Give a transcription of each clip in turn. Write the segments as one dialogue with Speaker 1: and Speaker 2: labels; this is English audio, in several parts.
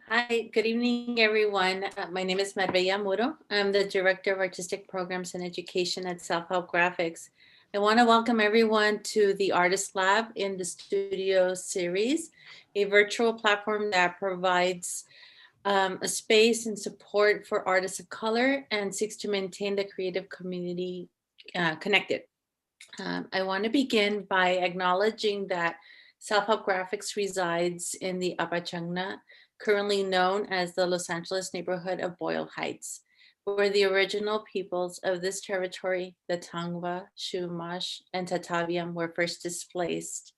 Speaker 1: Hi, good evening, everyone. My name is Marbella Muro. I'm the Director of Artistic Programs and Education at Self-Help Graphics. I want to welcome everyone to the Artist Lab in the Studio series, a virtual platform that provides a space and support for artists of color and seeks to maintain the creative community connected. I want to begin by acknowledging that Self-Help Graphics resides in the Apachangna, currently known as the Los Angeles neighborhood of Boyle Heights, where the original peoples of this territory, the Tangwa, Chumash, and Tataviam, were first displaced.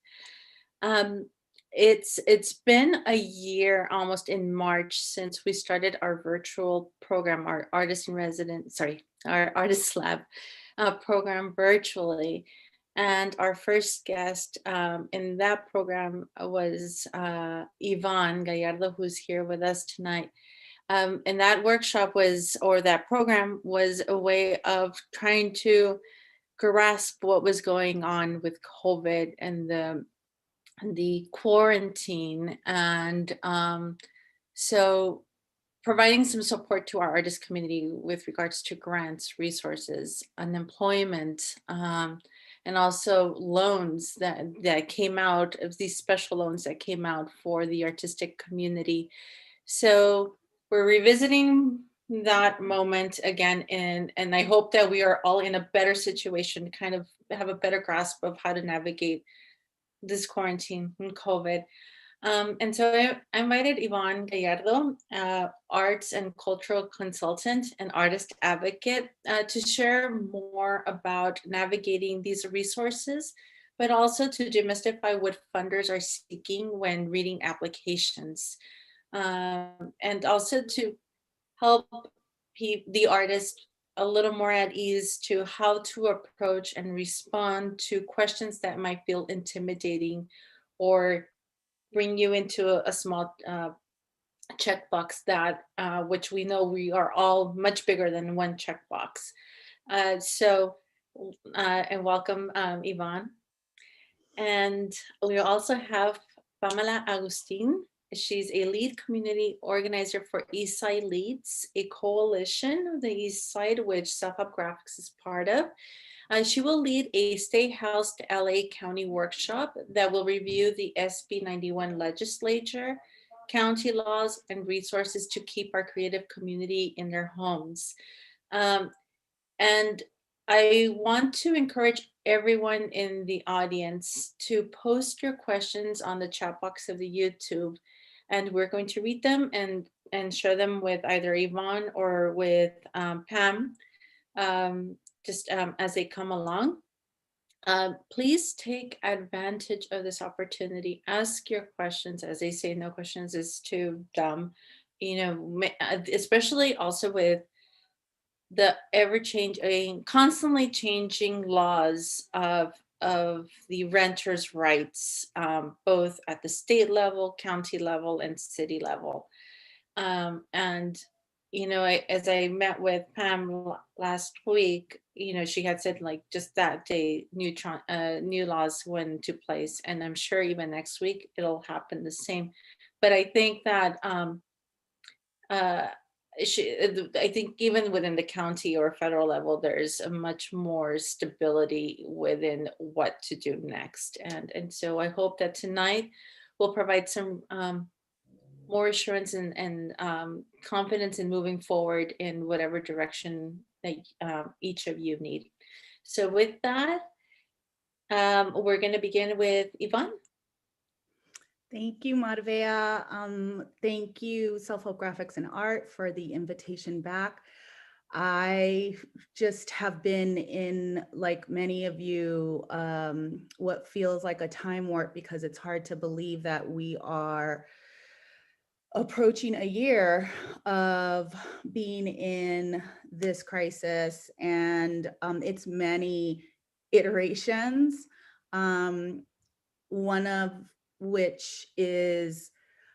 Speaker 1: Um, it's been a year almost in March since we started our virtual program, our artist in residence, our artist lab program virtually. And our first guest in that program was Yvonne Gallardo, who's here with us tonight. And that workshop was, or that program was a way of trying to grasp what was going on with COVID and the quarantine. And so providing some support to our artist community with regards to grants, resources, unemployment, and also loans that came out of these special loans that came out for the artistic community. So we're revisiting that moment again, and I hope that we are all in a better situation, kind of have a better grasp of how to navigate this quarantine and COVID. And so I invited Yvonne Gallardo, arts and cultural consultant and artist advocate, to share more about navigating these resources, but also to demystify what funders are seeking when reading applications, and also to help the artist a little more at ease to how to approach and respond to questions that might feel intimidating or bring you into a small checkbox that which we know we are all much bigger than one checkbox. So and welcome Yvonne. And we also have Pamela Agustin. She's a lead community organizer for Eastside LEADS, a coalition of the East Side, which Self-Help Graphics is part of. She will lead a Stay Housed LA County workshop that will review the SB 91 legislature, county laws, and resources to keep our creative community in their homes. And I want to encourage everyone in the audience to post your questions on the chat box of the YouTube, and we're going to read them and share them with either Yvonne or with Pam, just as they come along. Please take advantage of this opportunity. Ask your questions. As they say, no questions is too dumb. You know, especially also with the ever-changing, constantly changing laws of the renters' rights, both at the state level, county level, and city level. And you know, as I met with Pam last week, you know, she had said like just that day, new laws went into place, and I'm sure even next week it'll happen the same. But I think that uh, I think even within the county or federal level, there's a much more stability within what to do next. And so I hope that tonight will provide some more assurance and confidence in moving forward in whatever direction that each of you need. So with that, we're going to begin with Yvonne.
Speaker 2: Thank you, Marvea. Thank you, Self-Help Graphics and Art, for the invitation back. I just have been in, like many of you, what feels like a time warp, because it's hard to believe that we are approaching a year of being in this crisis and its many iterations. One of which is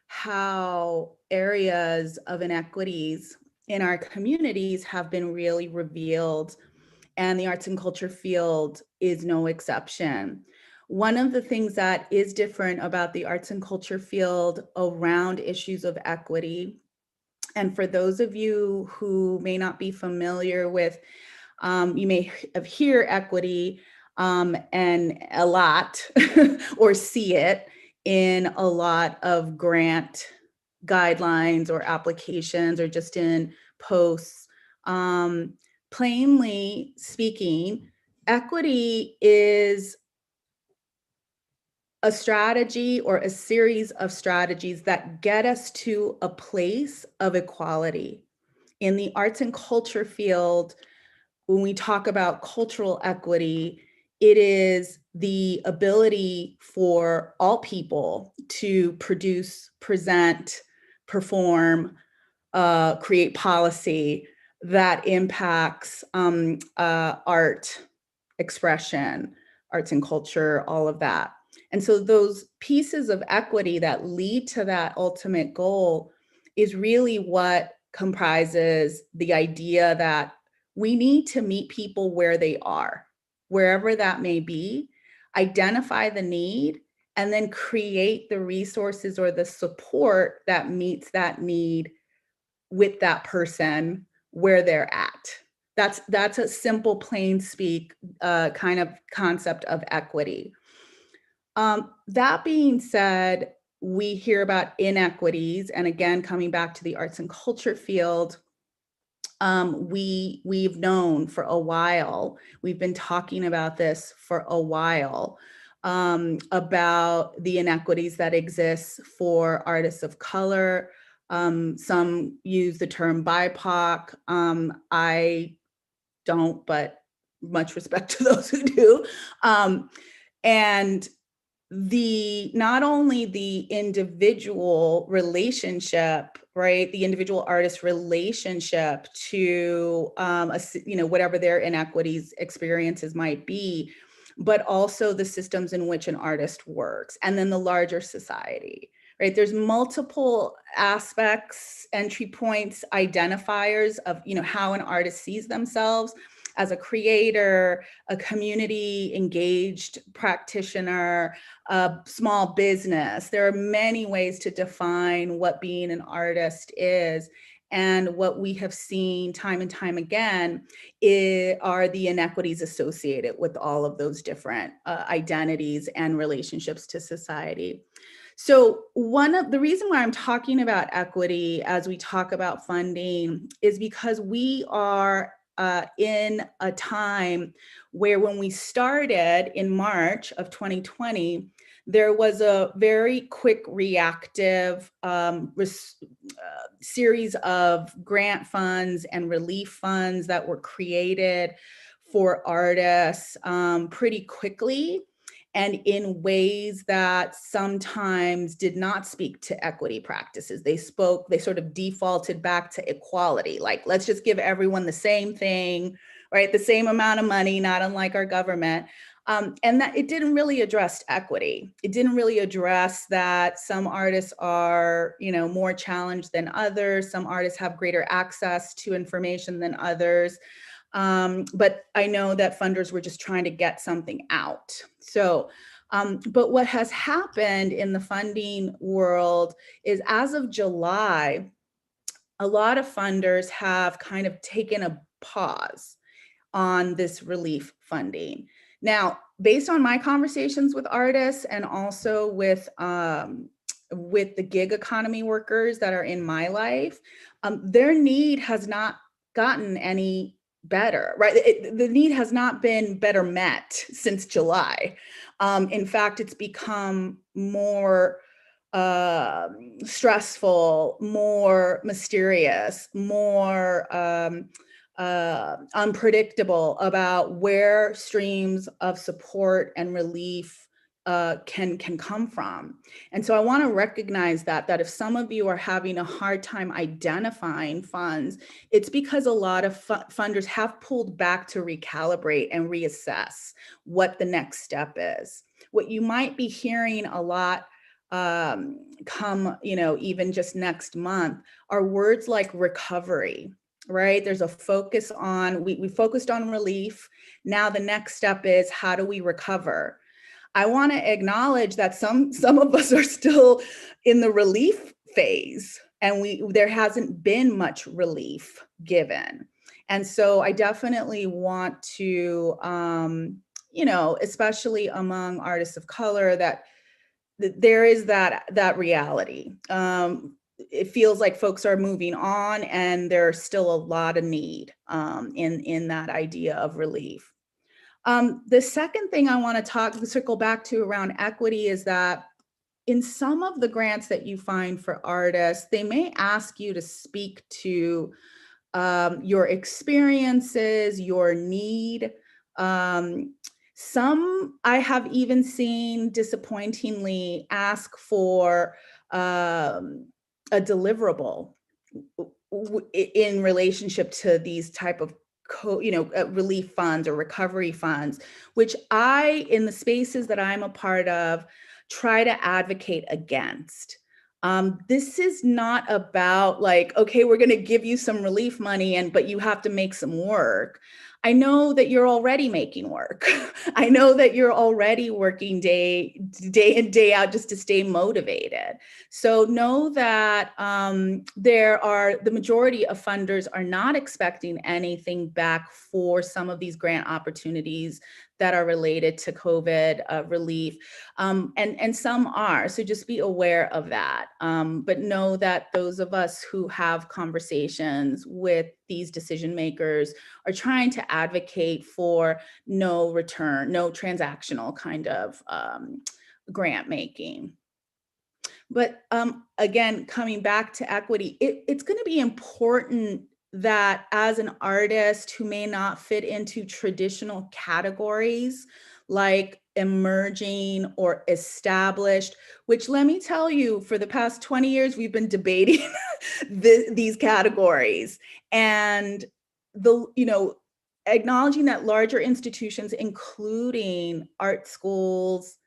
Speaker 2: how areas of inequities in our communities have been really revealed, and the arts and culture field is no exception. One of the things that is different about the arts and culture field around issues of equity, and for those of you who may not be familiar with, you may hear equity and a lot or see it in a lot of grant guidelines or applications or just in posts. Plainly speaking, equity is a strategy or a series of strategies that get us to a place of equality. In the arts and culture field, when we talk about cultural equity, it is the ability for all people to produce, present, perform, create policy that impacts art, expression, arts and culture, all of that. And so those pieces of equity that lead to that ultimate goal is really what comprises the idea that we need to meet people where they are, wherever that may be, identify the need, and then create the resources or the support that meets that need with that person where they're at. That's a simple, plain speak kind of concept of equity. That being said, we hear about inequities, and again, coming back to the arts and culture field, we've known for a while, we've been talking about this for a while, about the inequities that exist for artists of color. Some use the term BIPOC. I don't, but much respect to those who do. And not only the individual relationship, right, the individual artist relationship to whatever their inequities experiences might be, but also the systems in which an artist works, and then the larger society, right? There's multiple aspects, entry points, identifiers of how an artist sees themselves as a creator, a community engaged practitioner, a small business. There are many ways to define what being an artist is. And what we have seen time and time again are the inequities associated with all of those different identities and relationships to society. So the reason why I'm talking about equity as we talk about funding is because we are in a time where, when we started in March of 2020, there was a very quick reactive series of grant funds and relief funds that were created for artists pretty quickly, and in ways that sometimes did not speak to equity practices. They sort of defaulted back to equality, like, let's just give everyone the same thing, right? The same amount of money, not unlike our government. And that it didn't really address equity. It didn't really address that some artists are, more challenged than others. Some artists have greater access to information than others. But I know that funders were just trying to get something out. So, but what has happened in the funding world is, as of July, a lot of funders have kind of taken a pause on this relief funding. Now, based on my conversations with artists and also with the gig economy workers that are in my life, their need has not gotten any better, right? The need has not been better met since July. In fact, it's become more stressful, more mysterious, more unpredictable about where streams of support and relief can come from. And so I want to recognize that if some of you are having a hard time identifying funds, it's because a lot of funders have pulled back to recalibrate and reassess what the next step is. What you might be hearing a lot come, even just next month, are words like recovery, right? There's a focus on, we focused on relief. Now the next step is, how do we recover? I want to acknowledge that some of us are still in the relief phase, and there hasn't been much relief given. And so I definitely want to, you know, especially among artists of color, that there is that reality. It feels like folks are moving on, and there's still a lot of need in that idea of relief. The second thing I want to circle back to around equity is that in some of the grants that you find for artists, they may ask you to speak to your experiences, your need. Some I have even seen disappointingly ask for a deliverable in relationship to these type of relief funds or recovery funds, which I, in the spaces that I'm a part of, try to advocate against. This is not about like, okay, we're going to give you some relief money, but you have to make some work. I know that you're already making work. I know that you're already working day in, day out just to stay motivated. So know that the majority of funders are not expecting anything back for some of these grant opportunities that are related to COVID relief, and some are. So just be aware of that. But know that those of us who have conversations with these decision makers are trying to advocate for no return, no transactional kind of grant making. But again, coming back to equity, it's going to be important that as an artist who may not fit into traditional categories like emerging or established, which let me tell you, for the past 20 years, we've been debating these categories. And acknowledging that larger institutions, including art schools,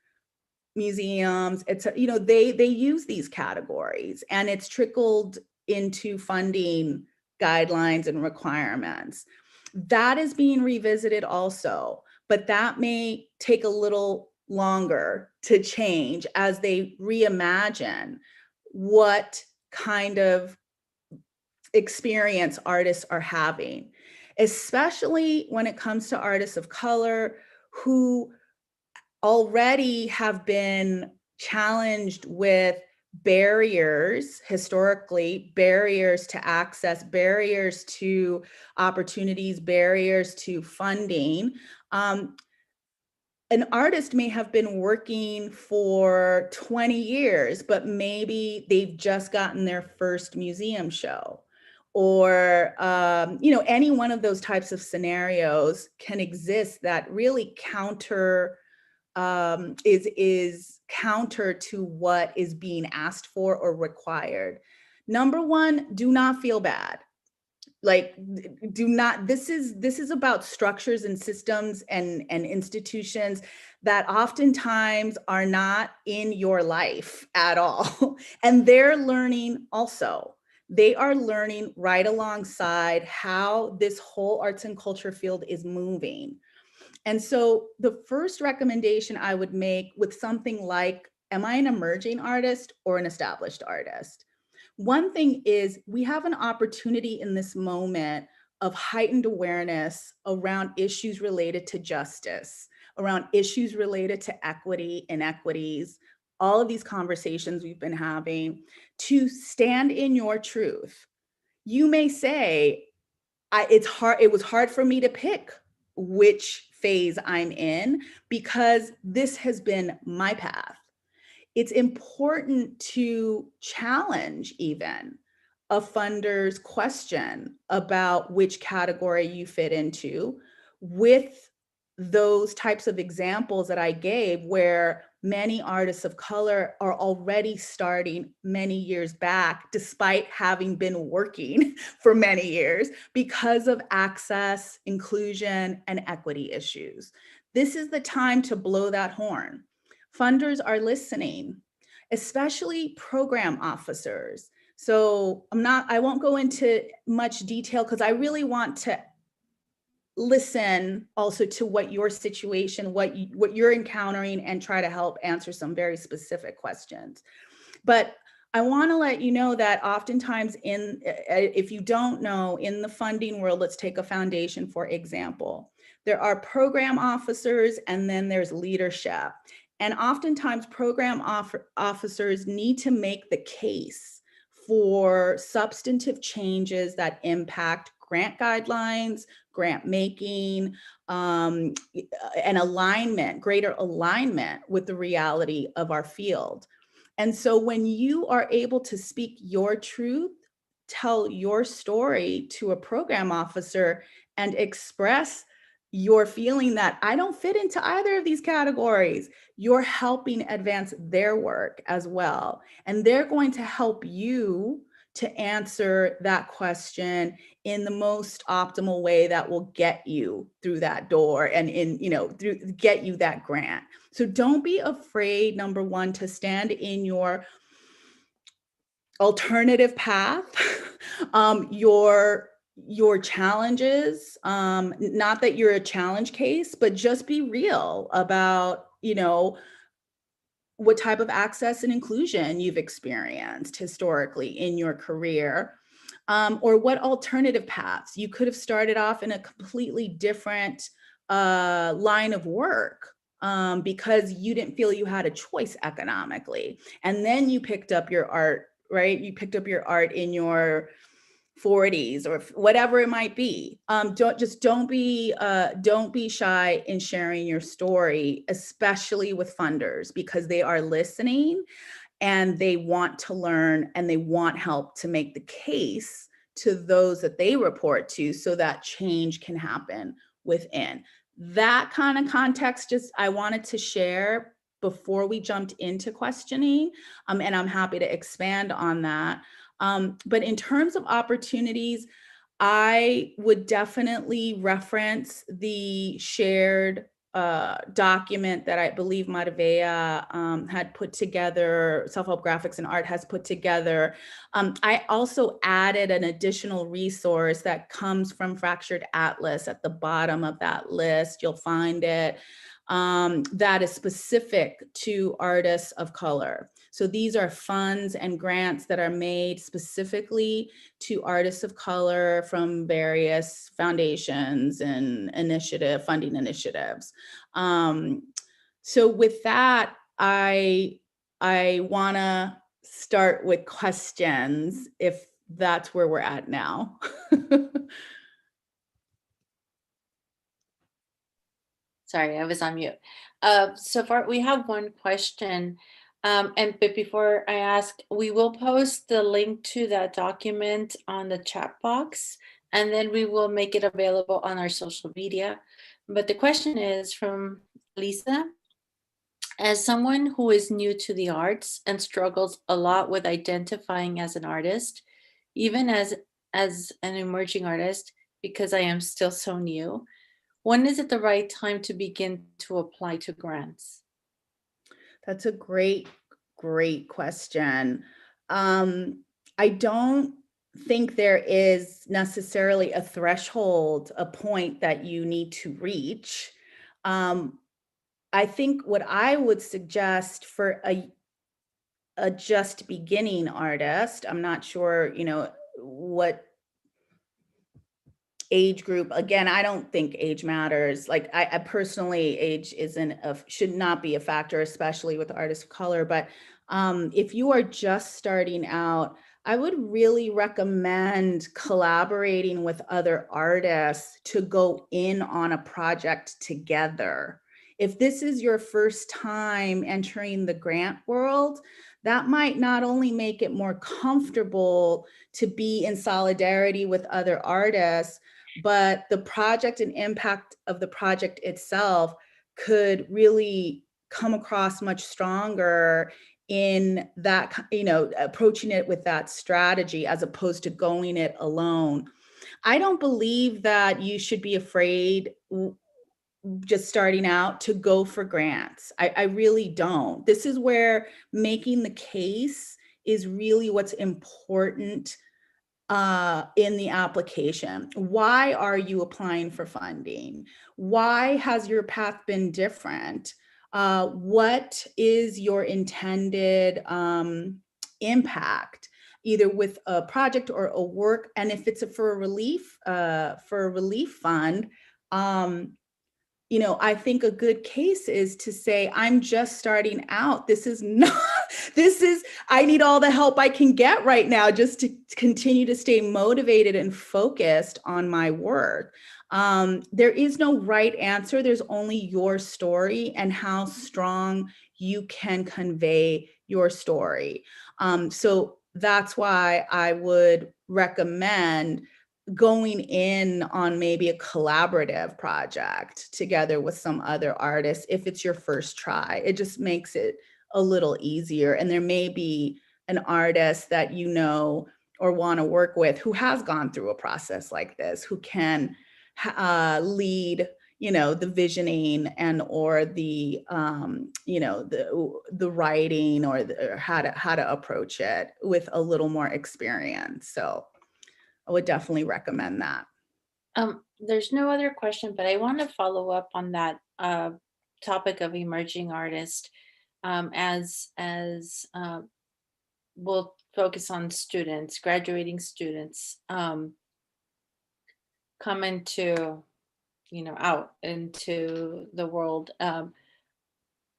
Speaker 2: museums, they use these categories, and it's trickled into funding guidelines and requirements. That is being revisited also, but that may take a little longer to change as they reimagine what kind of experience artists are having, especially when it comes to artists of color who already have been challenged with barriers, historically, barriers to access, barriers to opportunities, barriers to funding. An artist may have been working for 20 years, but maybe they've just gotten their first museum show, or any one of those types of scenarios can exist that really is counter to what is being asked for or required. Number one, do not feel bad. Like, do not, this is about structures and systems and institutions that oftentimes are not in your life at all. And they're learning also. They are learning right alongside how this whole arts and culture field is moving. And so the first recommendation I would make with something like, am I an emerging artist or an established artist? One thing is, we have an opportunity in this moment of heightened awareness around issues related to justice, around issues related to equity, inequities, all of these conversations we've been having, to stand in your truth. You may say, it was hard for me to pick which phase I'm in because this has been my path. It's important to challenge even a funder's question about which category you fit into with those types of examples that I gave, where many artists of color are already starting many years back, despite having been working for many years, because of access, inclusion, and equity issues. This is the time to blow that horn. Funders are listening, especially program officers. So I won't go into much detail because I really want to listen also to what your situation, what you're encountering, and try to help answer some very specific questions. But I want to let you know that oftentimes if you don't know, in the funding world, let's take a foundation, for example, there are program officers and then there's leadership. And oftentimes program officers need to make the case for substantive changes that impact grant guidelines, grant making, and alignment, greater alignment with the reality of our field. And so when you are able to speak your truth, tell your story to a program officer and express your feeling that I don't fit into either of these categories, you're helping advance their work as well. And they're going to help you to answer that question in the most optimal way that will get you through that door and get you that grant. So don't be afraid, number one, to stand in your alternative path, your challenges, not that you're a challenge case, but just be real about, what type of access and inclusion you've experienced historically in your career, or what alternative paths. You could have started off in a completely different line of work because you didn't feel you had a choice economically. And then you picked up your art, right? You picked up your art in your 40s or whatever it might be. Don't be shy in sharing your story, especially with funders, because they are listening and they want to learn and they want help to make the case to those that they report to so that change can happen within. That kind of context I wanted to share before we jumped into questioning, and I'm happy to expand on that. But in terms of opportunities, I would definitely reference the shared document that I believe Matvea had put together, Self-Help Graphics and Art has put together. I also added an additional resource that comes from Fractured Atlas at the bottom of that list. You'll find it. That is specific to artists of color. So these are funds and grants that are made specifically to artists of color from various foundations and funding initiatives. So with that, I want to start with questions, if that's where we're at now.
Speaker 1: Sorry, I was on mute. So far, we have one question. But before I ask, we will post the link to that document on the chat box, and then we will make it available on our social media. But the question is from Lisa. As someone who is new to the arts and struggles a lot with identifying as an artist, even as an emerging artist, because I am still so new, when is it the right time to begin to apply to grants?
Speaker 2: That's a great question. I don't think there is necessarily a threshold, a point that you need to reach. I think what I would suggest for a just beginning artist, I'm not sure, what age group. Again, I don't think age matters. Like I personally, age should not be a factor, especially with artists of color. But if you are just starting out, I would really recommend collaborating with other artists to go in on a project together. If this is your first time entering the grant world, that might not only make it more comfortable to be in solidarity with other artists, but the project and impact of the project itself could really come across much stronger in that, approaching it with that strategy as opposed to going it alone. I don't believe that you should be afraid just starting out to go for grants. I really don't. This is where making the case is really what's important in the application. Why are you applying for funding? Why has your path been different? What is your intended impact, either with a project or a work? And if it's for a relief fund, you know, I think a good case is to say, I'm just starting out. This is not, I need all the help I can get right now just to continue to stay motivated and focused on my work. There is no right answer. There's only your story and how strong you can convey your story. So that's why I would recommend going in on maybe a collaborative project together with some other artists if it's your first try. It just makes it a little easier. And there may be an artist that you know or want to work with who has gone through a process like this, who can lead, you know, the visioning and or the you know, the writing or how to approach it with a little more experience. So I would definitely recommend that.
Speaker 1: There's no other question, but I want to follow up on that topic of emerging artists, as we'll focus on students, graduating students, come into, you know, out into the world.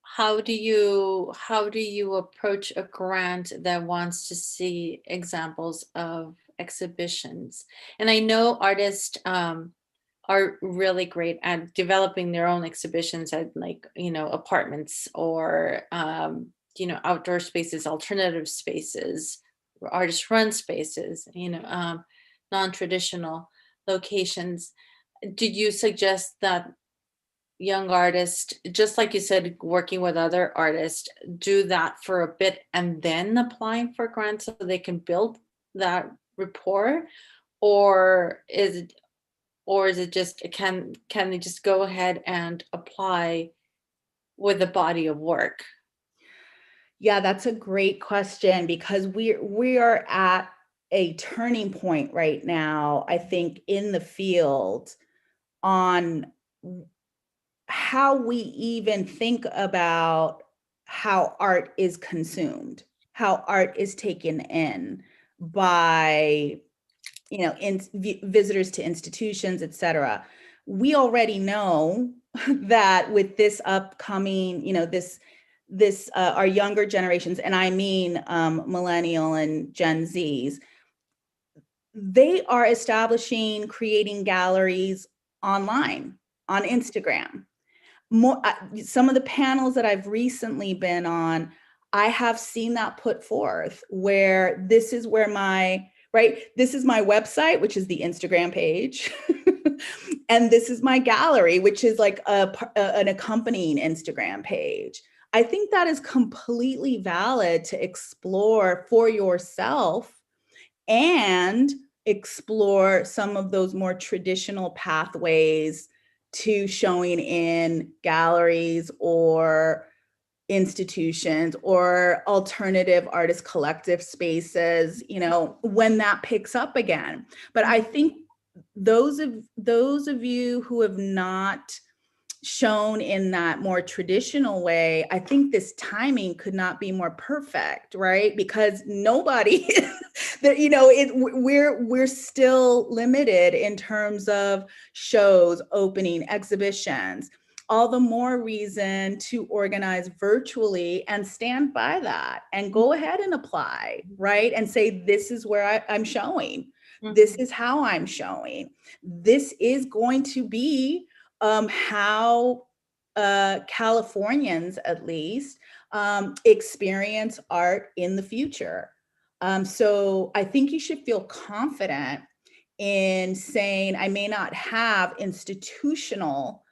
Speaker 1: How do you approach a grant that wants to see examples of exhibitions? And I know artists are really great at developing their own exhibitions at, like, you know, apartments or you know, outdoor spaces, alternative spaces, artist run spaces, you know, non-traditional locations. Did you suggest that young artists, just like you said, working with other artists, do that for a bit and then applying for grants so they can build that rapport? Or is it just, can they just go ahead and apply with a body of work?
Speaker 2: Yeah, that's a great question because we are at a turning point right now, I think, in the field on how we even think about how art is consumed, how art is taken in by, you know, visitors to institutions, et cetera. We already know that with this upcoming, you know, this our younger generations, and I mean millennial and Gen Zs, they are establishing, creating galleries online on Instagram. More, some of the panels that I've recently been on, I have seen that put forth where this is where this is my website, which is the Instagram page. And this is my gallery, which is like an accompanying Instagram page. I think that is completely valid to explore for yourself and explore some of those more traditional pathways to showing in galleries or institutions or alternative artist collective spaces, you know, when that picks up again. But I think those of you who have not shown in that more traditional way, I think this timing could not be more perfect, right? Because nobody that, you know, we're still limited in terms of shows, opening, exhibitions. All the more reason to organize virtually and stand by that and go ahead and apply, right? And say, this is where I'm showing. This is how I'm showing. This is going to be how Californians, at least, experience art in the future. So I think you should feel confident in saying, I may not have institutional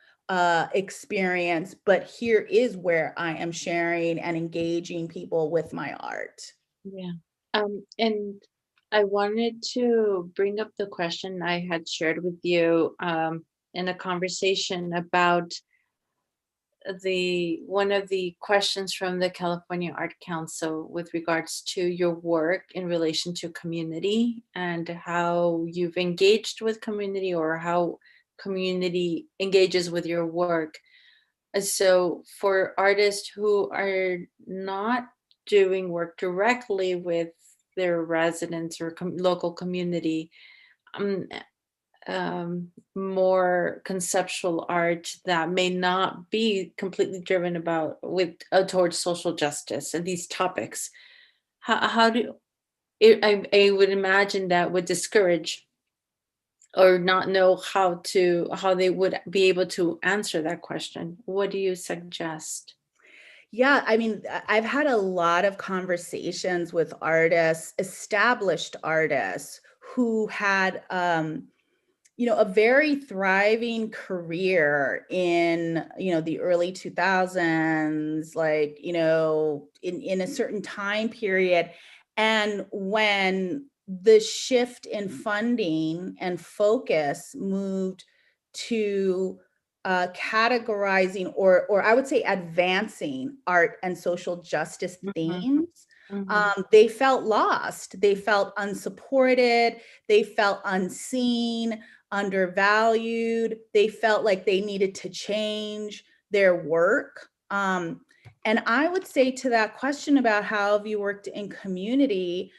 Speaker 2: experience, but here is where I am sharing and engaging people with my art.
Speaker 1: Yeah. And I wanted to bring up the question I had shared with you in a conversation about one of the questions from the California Art Council with regards to your work in relation to community and how you've engaged with community or how community engages with your work. So for artists who are not doing work directly with their residents or local community, um, more conceptual art that may not be completely driven about with towards social justice and these topics. How do I would imagine that would discourage or not know how they would be able to answer that question. What do you suggest?
Speaker 2: Yeah, I mean, I've had a lot of conversations with artists, established artists who had, a very thriving career in, the early 2000s, like, in a certain time period. And when the shift in funding and focus moved to categorizing or I would say advancing art and social justice
Speaker 1: Mhm,
Speaker 2: themes,
Speaker 1: mhm,
Speaker 2: they felt lost. They felt unsupported. They felt unseen, undervalued. They felt like they needed to change their work. And I would say to that question about how have you worked in community,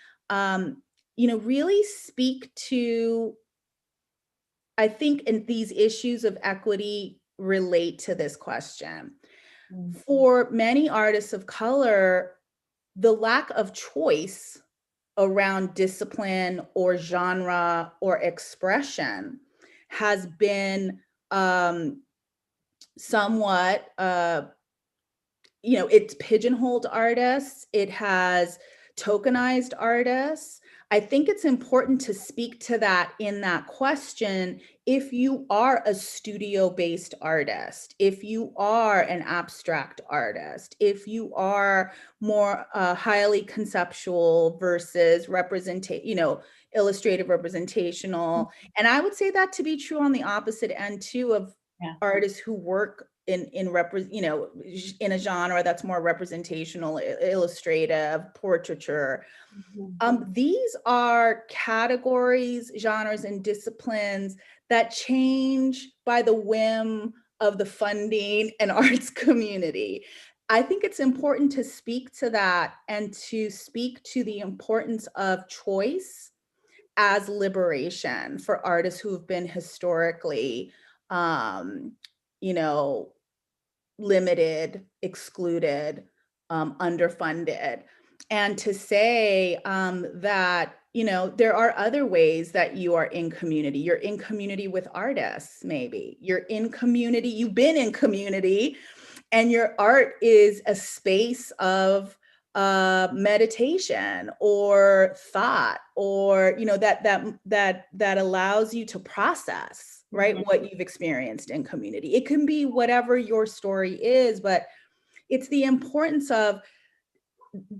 Speaker 2: really speak to, I think, in these issues of equity relate to this question.
Speaker 1: mhm,
Speaker 2: For many artists of color, the lack of choice around discipline or genre or expression has been somewhat it's pigeonholed artists, it has tokenized artists. I think it's important to speak to that in that question. If you are a studio-based artist, if you are an abstract artist, if you are more highly conceptual versus illustrative representational, and I would say that to be true on the opposite end too of
Speaker 1: yeah.
Speaker 2: artists who work in in a genre that's more representational, illustrative, portraiture.
Speaker 1: Mhm,
Speaker 2: These are categories, genres, and disciplines that change by the whim of the funding and arts community. I think it's important to speak to that and to speak to the importance of choice as liberation for artists who have been historically, um, you know, limited, excluded, underfunded. And to say that, there are other ways that you are in community. You're in community with artists, maybe. You're in community, you've been in community, and your art is a space of meditation or thought, or that allows you to process, right,
Speaker 1: mhm,
Speaker 2: what you've experienced in community. It can be whatever your story is, but it's the importance of,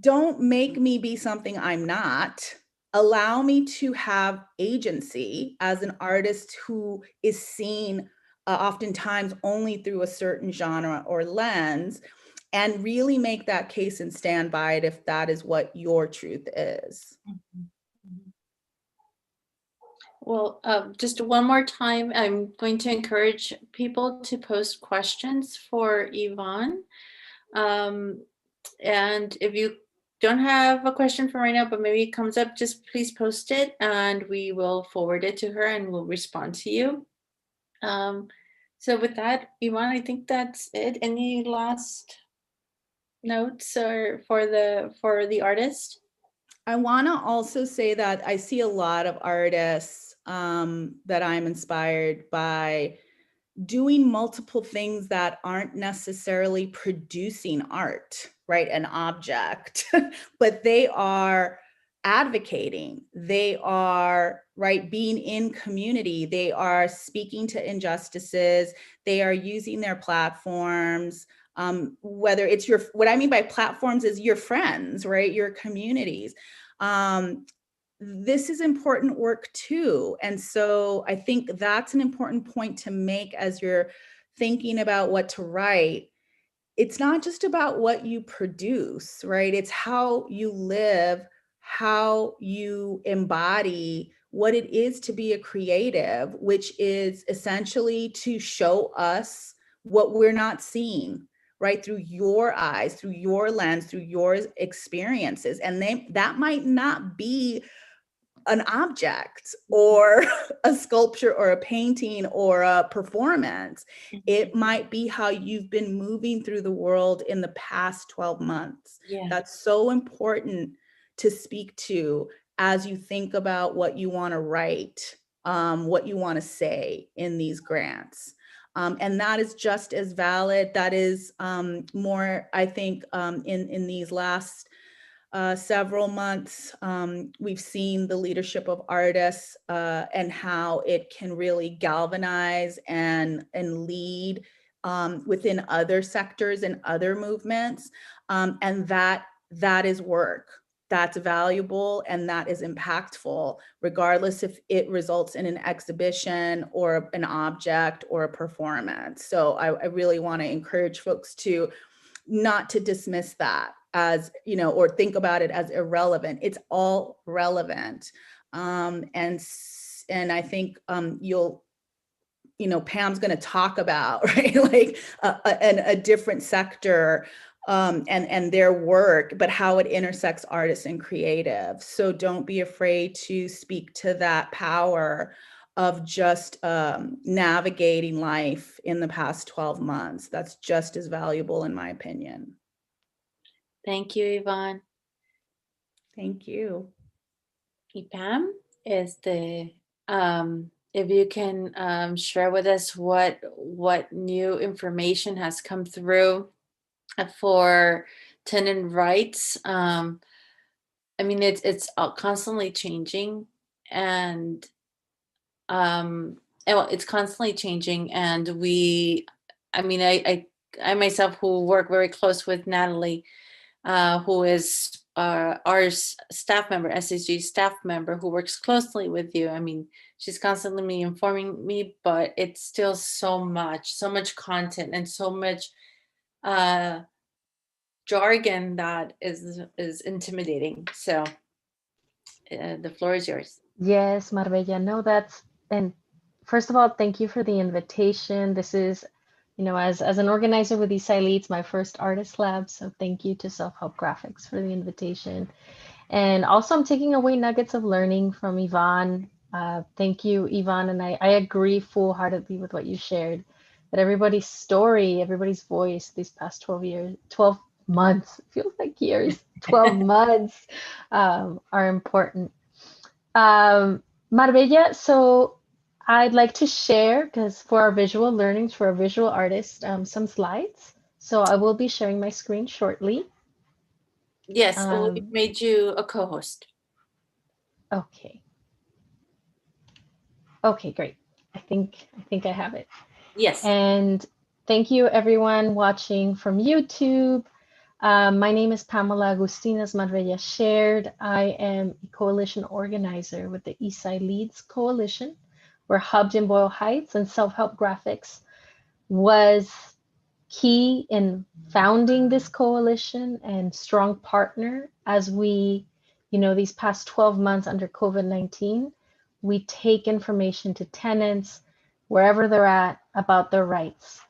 Speaker 2: don't make me be something I'm not. Allow me to have agency as an artist who is seen oftentimes only through a certain genre or lens, and really make that case and stand by it if that is what your truth is.
Speaker 1: mhm, mhm. Well, just one more time, I'm going to encourage people to post questions for Yvonne. Um, and if you don't have a question for right now, but maybe it comes up, just please post it and we will forward it to her and we'll respond to you. Um, so with that, Yvonne, I think that's it. Any last notes or for the artist?
Speaker 2: I want to also say that I see a lot of artists that I'm inspired by doing multiple things that aren't necessarily producing art, right? An object, but they are advocating. They are, right, being in community. They are speaking to injustices. They are using their platforms. Whether it's what I mean by platforms is your friends, right? Your communities. Um, this is important work too. And so I think that's an important point to make as you're thinking about what to write. it's not just about what you produce, right? It's how you live, how you embody what it is to be a creative, which is essentially to show us what we're not seeing, right? Through your eyes, through your lens, through your experiences. And that might not be an object or a sculpture or a painting or a performance. It might be how you've been moving through the world in the past 12 months.
Speaker 1: Yeah.
Speaker 2: That's so important to speak to as you think about what you want to write, what you want to say in these grants. And that is just as valid. That is more, I think, in these last several months, we've seen the leadership of artists and how it can really galvanize and lead within other sectors and other movements. And that is work that's valuable and that is impactful, regardless if it results in an exhibition or an object or a performance. So I really want to encourage folks to not to dismiss that as, you know, or think about it as irrelevant. It's all relevant. And I think Pam's going to talk about, right, like a different sector and their work, but how it intersects artists and creative. So don't be afraid to speak to that power of just navigating life in the past 12 months. That's just as valuable, in my opinion.
Speaker 1: Thank you, Yvonne.
Speaker 2: Thank you.
Speaker 1: Pam, is if you can share with us what new information has come through for tenant rights. I mean, it's constantly changing, and it's constantly changing, and I myself, who work very close with Natalie, who is our staff member, SSG staff member, who works closely with you. I mean, she's constantly informing me, but it's still so much content and so much jargon that is intimidating. So the floor is yours.
Speaker 3: Yes, Marbella. No, and first of all, thank you for the invitation. This is, as an organizer with Eastside LEADS, my first artist lab. So thank you to Self Help Graphics for the invitation. And also I'm taking away nuggets of learning from Yvonne. Thank you, Yvonne. And I agree full-heartedly with what you shared, that everybody's story, everybody's voice these past 12 months, feels like years, 12 months are important. Marbella, so I'd like to share, because for our visual learnings, for our visual artists, some slides. So I will be sharing my screen shortly.
Speaker 1: Yes, we made you a co-host.
Speaker 3: Okay. Okay, great. I think I have it.
Speaker 1: Yes.
Speaker 3: And thank you everyone watching from YouTube. My name is Pamela Agustin, as Marbella shared. I am a coalition organizer with the Eastside LEADS Coalition. We're hubbed in Boyle Heights, and Self Help Graphics was key in founding this coalition and strong partner as we, these past 12 months under COVID-19, we take information to tenants wherever they're at about their rights.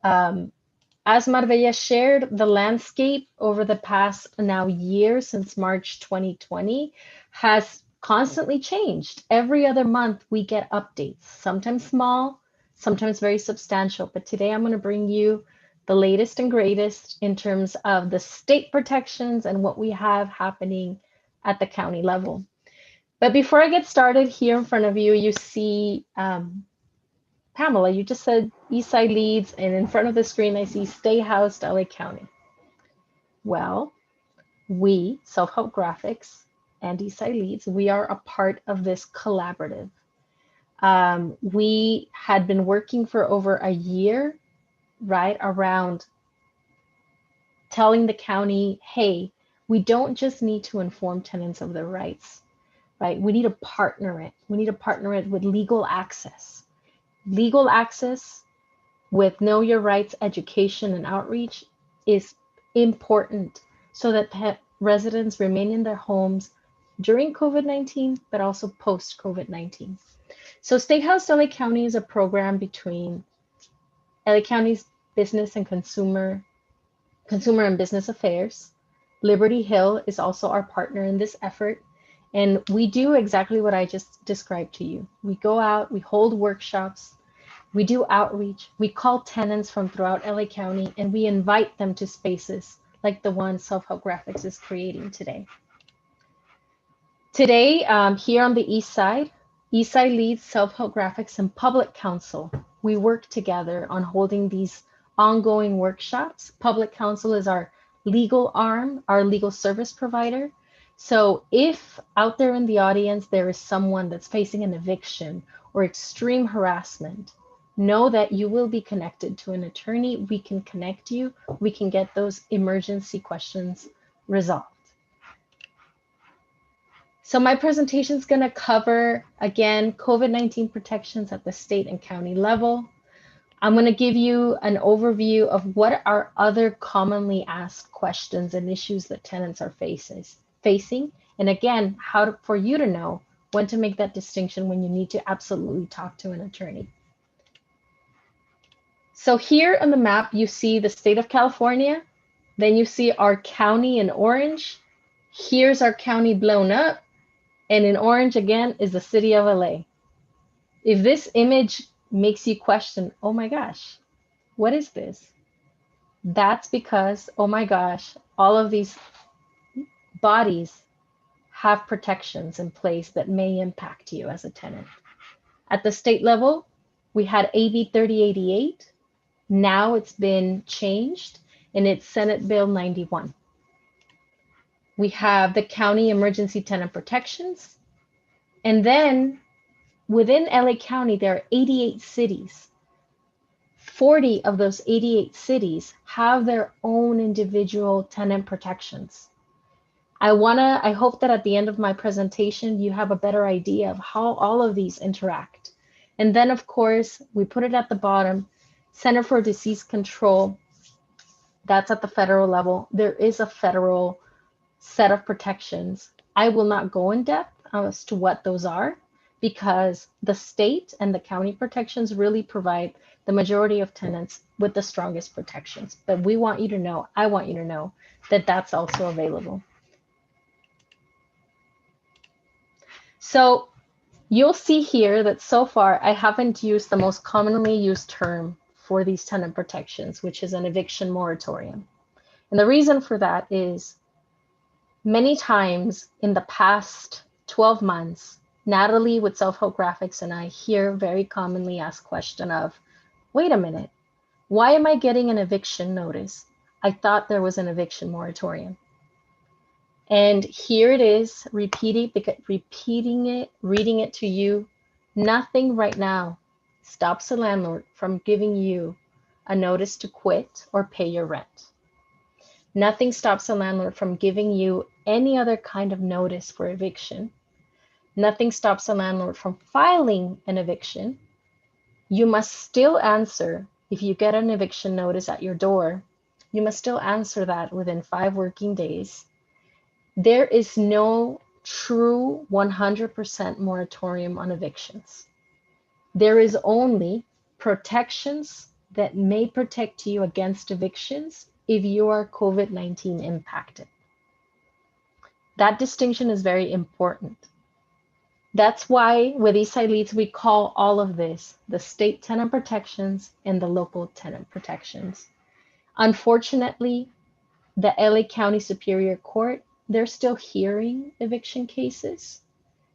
Speaker 3: As Marbella shared, the landscape over the past now year, since March 2020, has constantly changed. Every other month we get updates, sometimes small, sometimes very substantial. But today I'm going to bring you the latest and greatest in terms of the state protections and what we have happening at the county level. But before I get started, here in front of you, you see Pamela, you just said Eastside LEADS, and in front of the screen, I see Stay Housed LA County. Well, we, Self Help Graphics and Eastside LEADS, we are a part of this collaborative. We had been working for over a year, right, around telling the county, hey, we don't just need to inform tenants of their rights, right? We need to partner it. We need to partner it with legal access with Know Your Rights education and outreach is important so that residents remain in their homes during COVID-19, but also post-COVID-19. So State Housed LA County is a program between LA County's Business and Consumer and Business Affairs. Liberty Hill is also our partner in this effort. And we do exactly what I just described to you. We go out, we hold workshops, we do outreach, we call tenants from throughout LA County, and we invite them to spaces like the one Self-Help Graphics is creating today. Today, here on the East Side LEADS, Self-Help Graphics, and Public Counsel, we work together on holding these ongoing workshops. Public Counsel is our legal arm, our legal service provider. So if out there in the audience, there is someone that's facing an eviction or extreme harassment, know that you will be connected to an attorney. We can connect you. We can get those emergency questions resolved. So my presentation is going to cover, again, COVID-19 protections at the state and county level. I'm going to give you an overview of what are other commonly asked questions and issues that tenants are facing. And again, for you to know when to make that distinction when you need to absolutely talk to an attorney. So here on the map, you see the state of California. Then you see our county in orange. Here's our county blown up. And in orange again is the city of LA. If this image makes you question, oh my gosh, what is this? That's because, oh my gosh, all of these bodies have protections in place that may impact you as a tenant. At the state level, we had AB 3088. Now it's been changed and it's Senate Bill 91. We have the county emergency tenant protections. And then within LA County, there are 88 cities. 40 of those 88 cities have their own individual tenant protections. I hope that at the end of my presentation, you have a better idea of how all of these interact. And then of course, we put it at the bottom, Center for Disease Control, that's at the federal level. There is a federal set of protections. I will not go in depth as to what those are because the state and the county protections really provide the majority of tenants with the strongest protections. But we want you to know, I want you to know that that's also available. So you'll see here that so far I haven't used the most commonly used term for these tenant protections, which is an eviction moratorium. And the reason for that is many times in the past 12 months, Natalie with Self-Help Graphics and I hear very commonly asked question of, wait a minute, why am I getting an eviction notice? I thought there was an eviction moratorium. And here it is, reading it to you. Nothing right now stops a landlord from giving you a notice to quit or pay your rent. Nothing stops a landlord from giving you any other kind of notice for eviction. Nothing stops a landlord from filing an eviction. You must still answer if you get an eviction notice at your door. You must still answer that within 5 working days. There is no true 100% moratorium on evictions. There is only protections that may protect you against evictions if you are COVID-19 impacted. That distinction is very important. That's why with Eastside LEADS, we call all of this the state tenant protections and the local tenant protections. Unfortunately, the LA County Superior Court, they're still hearing eviction cases,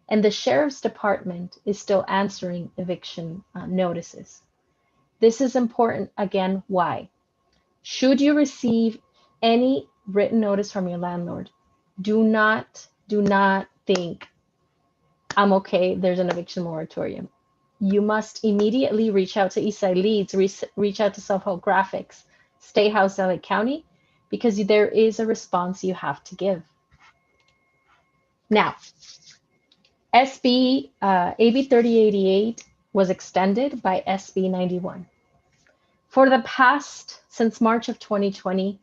Speaker 3: and the Sheriff's Department is still answering eviction notices. This is important, again, why? Should you receive any written notice from your landlord, do not think, I'm okay, there's an eviction moratorium. You must immediately reach out to Eastside LEADS, reach out to Self-Help Graphics, State Housed LA County, because there is a response you have to give. Now, AB 3088 was extended by SB 91. For the past, since March of 2020,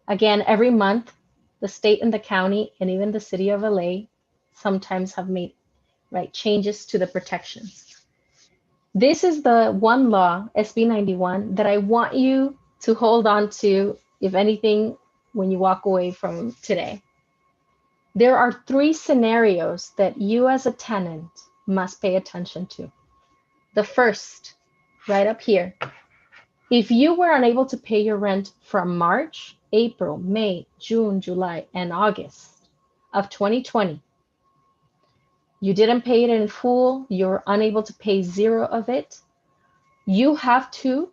Speaker 3: Again, every month, the state and the county and even the city of LA sometimes have made changes to the protections. This is the one law, SB 91, that I want you to hold on to, if anything, when you walk away from today. There are 3 scenarios that you as a tenant must pay attention to. The first, right up here, if you were unable to pay your rent from March, April, May, June, July, and August of 2020, you didn't pay it in full, you're unable to pay 0 of it, you have to,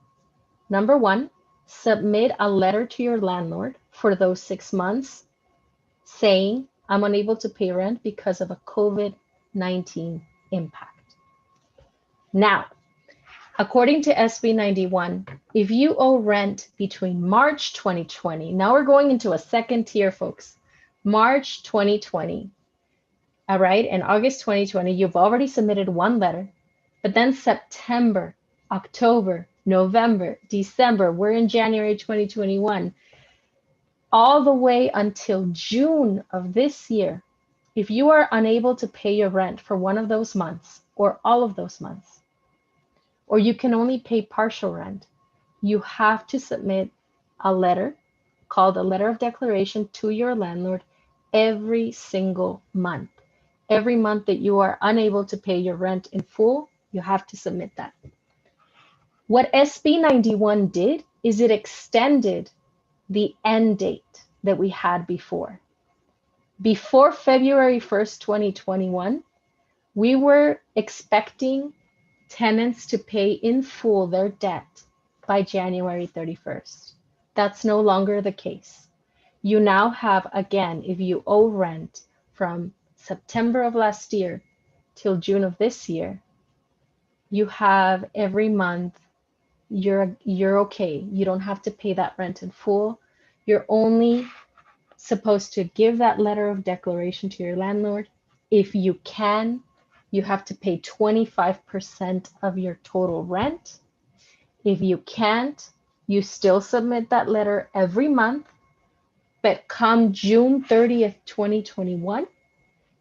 Speaker 3: number 1, submit a letter to your landlord for those 6 months saying, I'm unable to pay rent because of a COVID-19 impact. Now, according to SB 91, if you owe rent between March 2020, now we're going into a second tier, folks, March 2020, all right, and August 2020, you've already submitted 1 letter, but then September, October, November, December, we're in January 2021, all the way until June of this year, if you are unable to pay your rent for one of those months or all of those months, or you can only pay partial rent, you have to submit a letter called a letter of declaration to your landlord every single month. Every month that you are unable to pay your rent in full, you have to submit that. What SB 91 did is it extended the end date that we had before. Before February 1st, 2021, we were expecting tenants to pay in full their debt by January 31st. That's no longer the case. You now have, again, if you owe rent from September of last year till June of this year, you have every month, you're okay. You don't have to pay that rent in full. You're only supposed to give that letter of declaration to your landlord. If you can, you have to pay 25% of your total rent. If you can't, you still submit that letter every month, but come June 30th, 2021,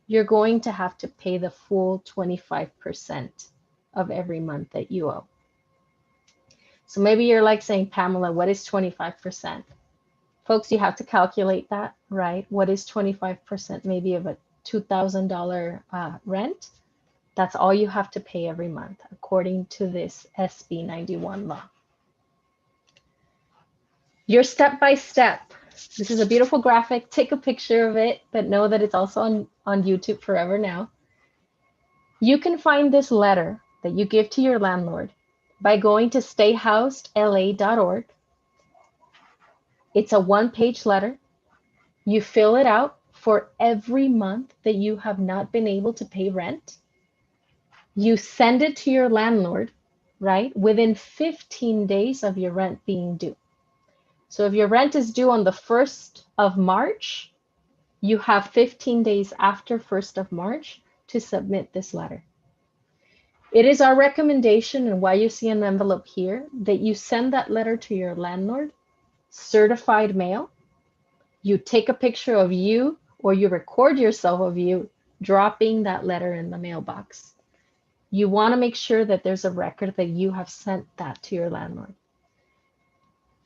Speaker 3: you're going to have to pay the full 25% of every month that you owe. So maybe you're like saying, Pamela, what is 25%? Folks, you have to calculate that, right? What is 25% maybe of a $2,000 rent? That's all you have to pay every month, according to this SB 91 law. Your step-by-step. This is a beautiful graphic. Take a picture of it, but know that it's also on YouTube forever now. You can find this letter that you give to your landlord by going to stayhousedla.org. It's a 1-page letter. You fill it out for every month that you have not been able to pay rent. You send it to your landlord, right, within 15 days of your rent being due. So if your rent is due on the 1st of March, you have 15 days after 1st of March to submit this letter. It is our recommendation, and why you see an envelope here, that you send that letter to your landlord, certified mail. You take a picture of you, or you record yourself of you dropping that letter in the mailbox. You want to make sure that there's a record that you have sent that to your landlord.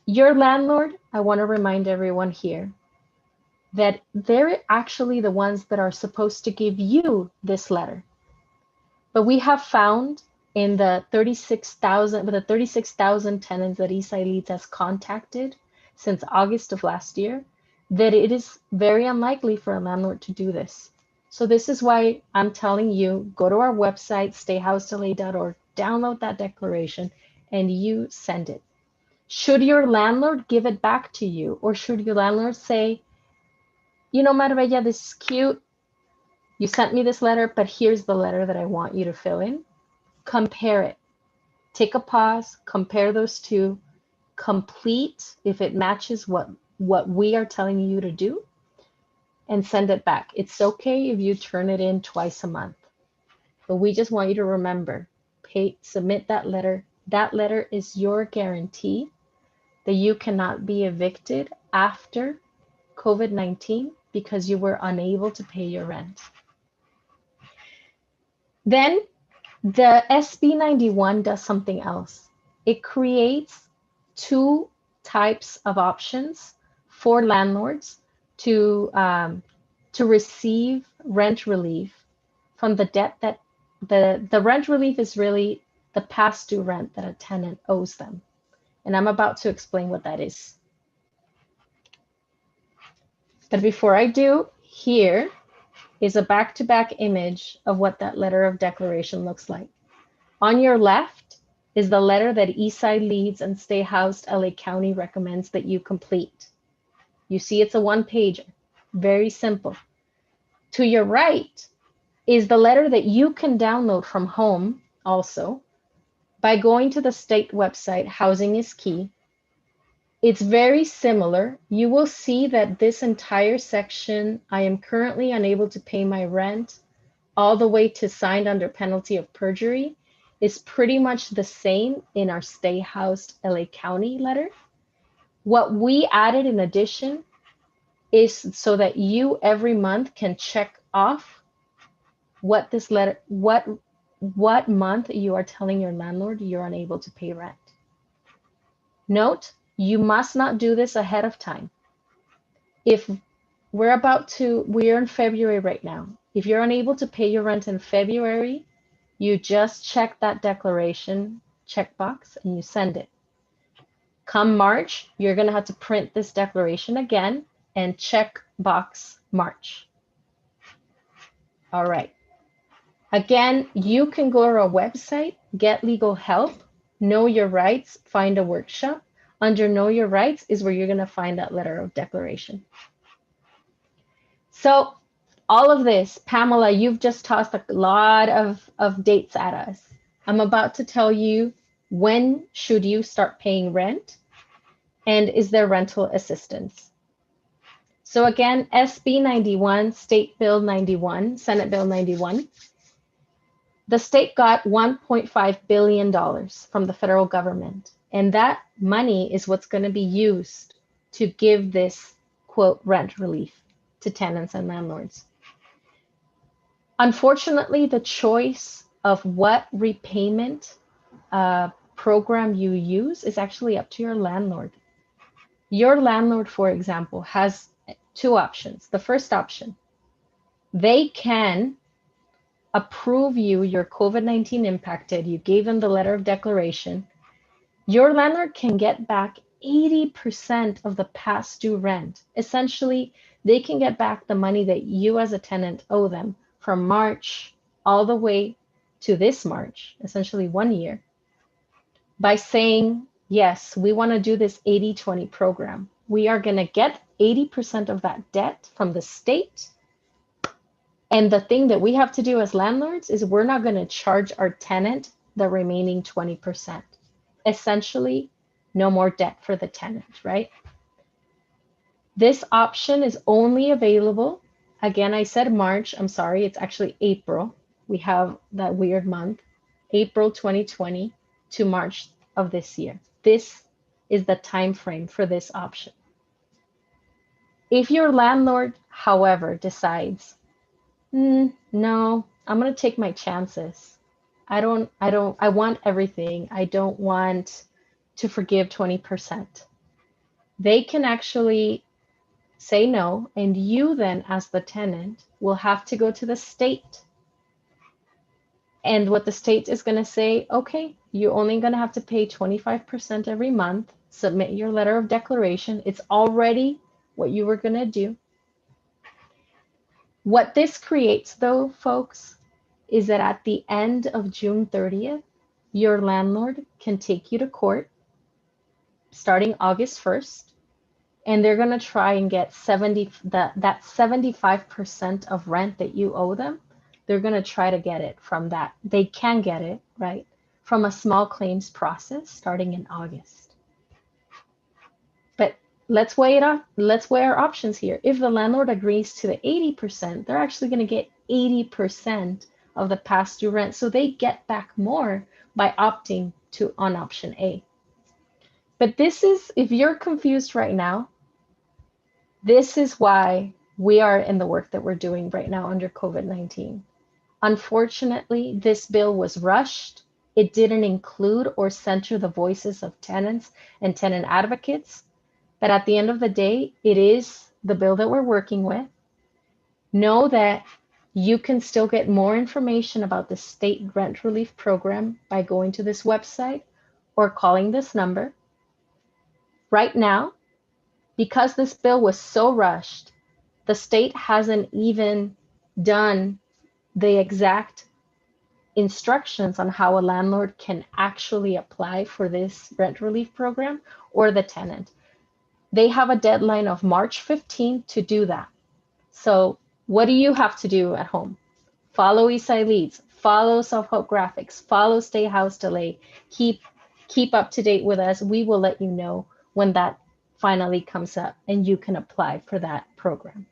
Speaker 3: Your landlord, I want to remind everyone here that they're actually the ones that are supposed to give you this letter. But we have found in the 36,000 tenants that Eastside LEADS has contacted since August of last year, that it is very unlikely for a landlord to do this. So this is why I'm telling you, go to our website, stayhousedla.org, download that declaration, and you send it. Should your landlord give it back to you, or should your landlord say, you know, Marbella, this is cute. You sent me this letter, but here's the letter that I want you to fill in. Compare it. Take a pause, compare those two, complete if it matches what we are telling you to do, and send it back. It's okay if you turn it in twice a month, but we just want you to remember, submit that letter. That letter is your guarantee that you cannot be evicted after COVID-19 because you were unable to pay your rent. Then the SB 91 does something else. It creates two types of options for landlords to receive rent relief from the debt that the rent relief is really the past due rent that a tenant owes them. And I'm about to explain what that is. But before I do, here is a back-to-back image of what that letter of declaration looks like. On your left is the letter that Eastside LEADS and Stay Housed LA County recommends that you complete. You see it's a one-pager, very simple. To your right is the letter that you can download from home also by going to the state website, Housing is Key. It's very similar. You will see that this entire section, I am currently unable to pay my rent, all the way to signed under penalty of perjury, is pretty much the same in our Stay Housed LA County letter. What we added in addition is so that you every month can check off what this letter, what month you are telling your landlord you're unable to pay rent. Note, you must not do this ahead of time. If we're in February right now. If you're unable to pay your rent in February, you just check that declaration checkbox and you send it. Come March, you're going to have to print this declaration again and check box March. All right. Again, you can go to our website, get legal help, know your rights, find a workshop. Under Know Your Rights is where you're going to find that letter of declaration. So all of this, Pamela, you've just tossed a lot of dates at us. I'm about to tell you when should you start paying rent and is there rental assistance. So again, SB 91, State Bill 91, Senate Bill 91. The state got $1.5 billion from the federal government. And that money is what's going to be used to give this, quote, rent relief to tenants and landlords. Unfortunately, the choice of what repayment program you use is actually up to your landlord. Your landlord, for example, has two options. The first option, they can approve you're COVID-19 impacted, you gave them the letter of declaration. Your landlord can get back 80% of the past due rent. Essentially, they can get back the money that you as a tenant owe them from March all the way to this March, essentially 1 year, by saying, yes, we want to do this 80-20 program. We are going to get 80% of that debt from the state. And the thing that we have to do as landlords is we're not going to charge our tenant the remaining 20%. Essentially, no more debt for the tenant, right? This option is only available, again, I said March, I'm sorry, it's actually April. We have that weird month, April 2020 to March of this year. This is the time frame for this option. If your landlord, however, decides, no, I'm going to take my chances. I want everything. I don't want to forgive 20%. They can actually say no, and you then, as the tenant, will have to go to the state. And what the state is going to say, okay, you're only going to have to pay 25% every month, submit your letter of declaration. It's already what you were going to do. What this creates, though, folks, is that at the end of June 30th, your landlord can take you to court starting August 1st, and they're going to try and get that 75% of rent that you owe them. They're going to try to get it from that. They can get it, right, from a small claims process starting in August. But let's weigh it up. Let's weigh our options here. If the landlord agrees to the 80%, they're actually going to get 80% of the past due rent. So they get back more by opting on option A. But this is, if you're confused right now, This is why we are in the work that we're doing right now under COVID-19. Unfortunately, this bill was rushed. It didn't include or center the voices of tenants and tenant advocates. But at the end of the day, it is the bill that we're working with. Know that you can still get more information about the state rent relief program by going to this website or calling this number. Right now, because this bill was so rushed, the state hasn't even done the exact instructions on how a landlord can actually apply for this rent relief program or the tenant. They have a deadline of March 15th to do that. So what do you have to do at home? Follow Eastside LEADS, follow Self-Help Graphics, follow Stay Housed LA. Keep up to date with us. We will let you know when that finally comes up and you can apply for that program.